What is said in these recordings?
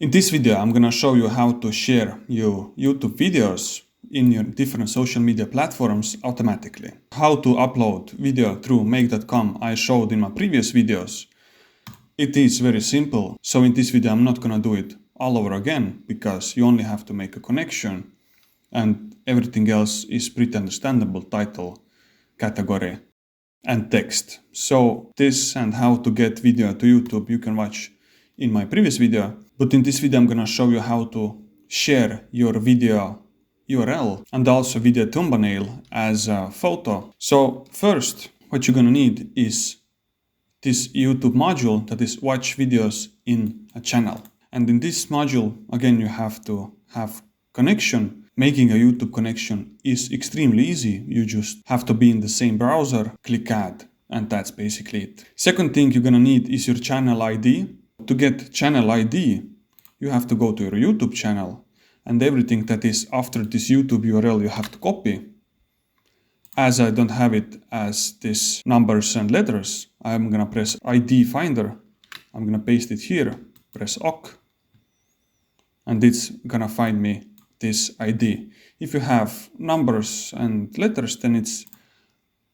In this video, I'm gonna show you how to share your YouTube videos in your different social media platforms automatically. How to upload video through make.com I showed in my previous videos. It is very simple, so in this video I'm not gonna do it all over again because you only have to make a connection and everything else is pretty understandable: title, category and text. So this and how to get video to YouTube you can watch in my previous video, but in this video I'm gonna show you how to share your video URL and also video thumbnail as a photo. So first, what you're gonna need is this YouTube module that is watch videos in a channel. And in this module, again, you have to have connection. Making a YouTube connection is extremely easy. You just have to be in the same browser, click add, and that's basically it. Second thing you're gonna need is your channel ID. To get channel ID, you have to go to your YouTube channel, and everything that is after this YouTube URL you have to copy. As I don't have it as this numbers and letters, I'm gonna press ID finder. I'm gonna paste it here, press OK, and it's gonna find me this ID. If you have numbers and letters, then it's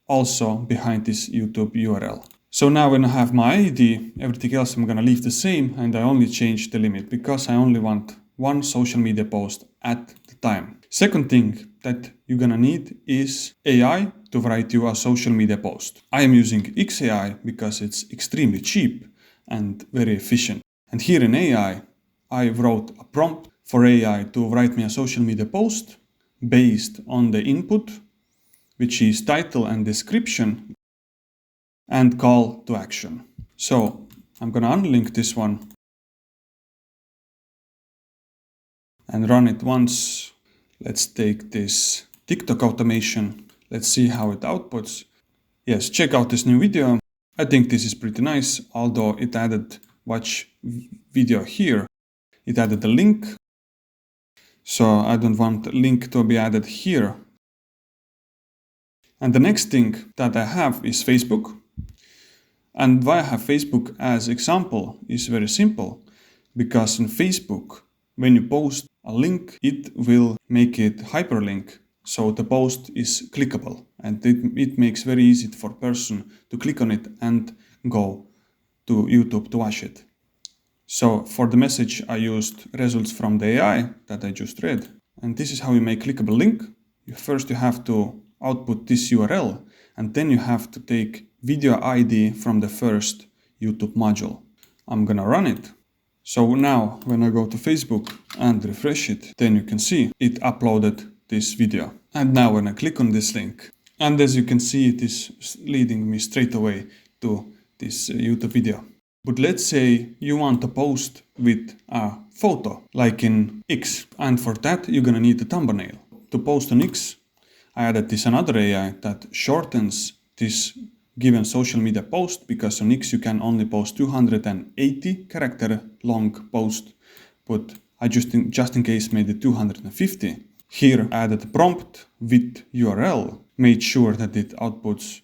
also behind this YouTube URL. So now when I have my ID, everything else I'm gonna leave the same, and I only change the limit because I only want one social media post at the time. Second thing that you're gonna need is AI to write you a social media post. I am using XAI because it's extremely cheap and very efficient. And here in AI, I wrote a prompt for AI to write me a social media post based on the input, which is title and description, and call to action. So I'm gonna unlink this one and run it once. Let's take this TikTok automation. Let's see how it outputs. Yes, check out this new video. I think this is pretty nice, although it added watch video here. It added a link. So I don't want the link to be added here. And the next thing that I have is Facebook. And why I have Facebook as example is very simple, because in Facebook, when you post a link, it will make it hyperlink. So the post is clickable, and it makes very easy for person to click on it and go to YouTube to watch it. So for the message, I used results from the AI that I just read. And this is how you make clickable link. First, you have to output this URL, and then you have to take video ID from the first YouTube module. I'm gonna run it. So now when I go to Facebook and refresh it, then you can see it uploaded this video. And now when I click on this link, and as you can see, it is leading me straight away to this YouTube video. But let's say you want to post with a photo, like in X, and for that you're gonna need a thumbnail. To post on X, I added this another AI that shortens this given social media post, because on X you can only post 280 character long post, but I just in case made it 250. Here I added a prompt with URL, made sure that it outputs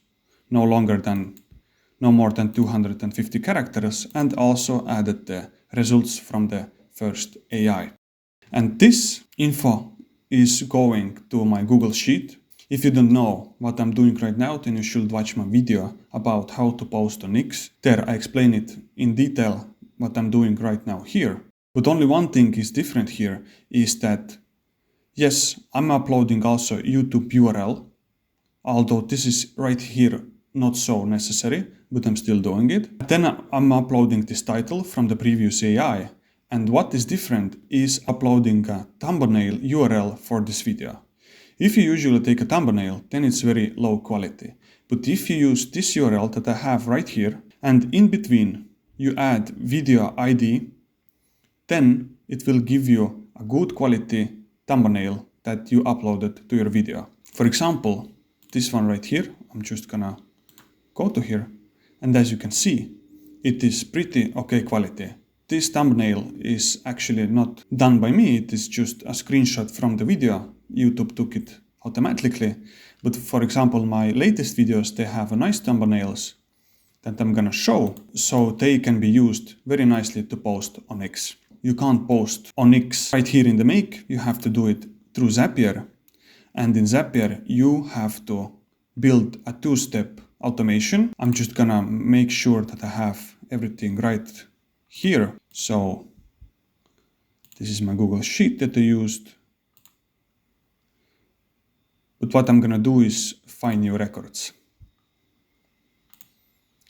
no more than 250 characters, and also added the results from the first AI. And this info is going to my Google Sheet. If you don't know what I'm doing right now, then you should watch my video about how to post on X. There I explain it in detail what I'm doing right now here. But only one thing is different here, is that yes, I'm uploading also YouTube URL, although this is right here not so necessary, but I'm still doing it. Then I'm uploading this title from the previous AI. And what is different is uploading a thumbnail URL for this video. If you usually take a thumbnail, then it's very low quality. But if you use this URL that I have right here, and in between you add video ID, then it will give you a good quality thumbnail that you uploaded to your video. For example, this one right here, I'm just gonna go to here, and as you can see, it is pretty okay quality. This thumbnail is actually not done by me, it is just a screenshot from the video. YouTube took it automatically, but for example, my latest videos, they have a nice thumbnails that I'm gonna show, so they can be used very nicely to post on X. you can't post on X right here in the make. You have to do it through Zapier. And in Zapier, you have to build a two-step automation. I'm just gonna make sure that I have everything right here. So this is my Google Sheet that I used. But what I'm gonna do is find new records.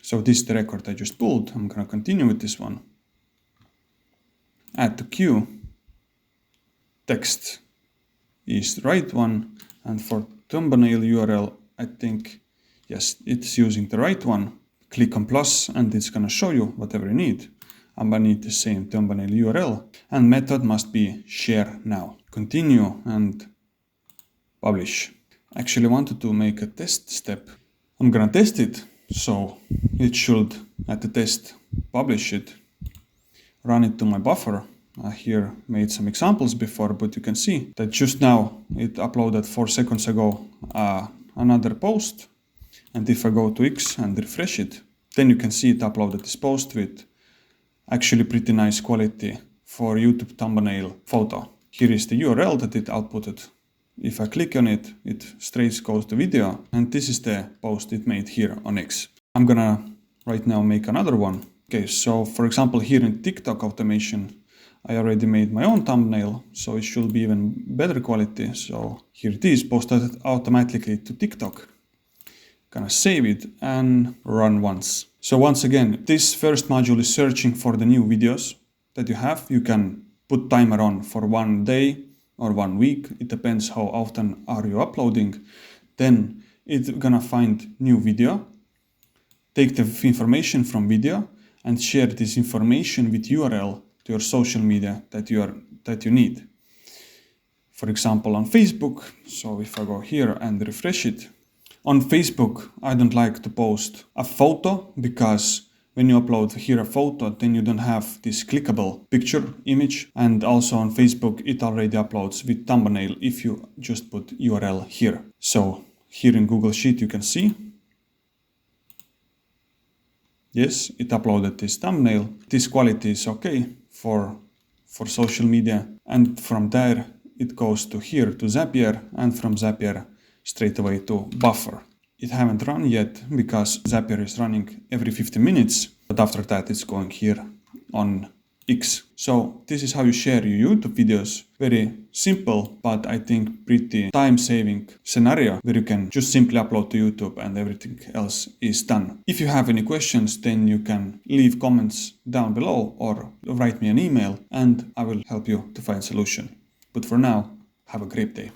So this is the record I just pulled. I'm gonna continue with this one. Add to queue. Text is the right one. And for thumbnail URL, I think, yes, it's using the right one. Click on plus and it's gonna show you whatever you need. I'm gonna need the same thumbnail URL. And method must be share now. Continue and publish. Actually, I wanted to make a test step. I'm gonna test it. So it should, at the test, publish it, run it to my buffer. I here made some examples before, but you can see that just now it uploaded 4 seconds ago another post. And if I go to X and refresh it, then you can see it uploaded this post with actually pretty nice quality for YouTube thumbnail photo. Here is the URL that it outputted. If I click on it, it straight goes to video. And this is the post it made here on X. I'm gonna right now make another one. Okay, so for example, here in TikTok automation, I already made my own thumbnail, so it should be even better quality. So here it is, posted automatically to TikTok. Gonna save it and run once. So once again, this first module is searching for the new videos that you have. You can put timer on for 1 day or 1 week. It depends how often are you uploading. Then it's gonna find new video, take the information from video and share this information with URL to your social media that you need. For example, on Facebook. So if I go here and refresh it, on Facebook, I don't like to post a photo because when you upload here a photo, then you don't have this clickable picture image. And also on Facebook, it already uploads with thumbnail if you just put URL here. So here in Google Sheet, you can see, yes, it uploaded this thumbnail. This quality is okay for social media. And from there, it goes to here to Zapier, and from Zapier straight away to buffer. It haven't run yet because Zapier is running every 15 minutes, but after that it's going here on X. So this is how you share your YouTube videos. Very simple, but I think pretty time-saving scenario where you can just simply upload to YouTube and everything else is done. If you have any questions, then you can leave comments down below or write me an email and I will help you to find a solution. But for now, have a great day.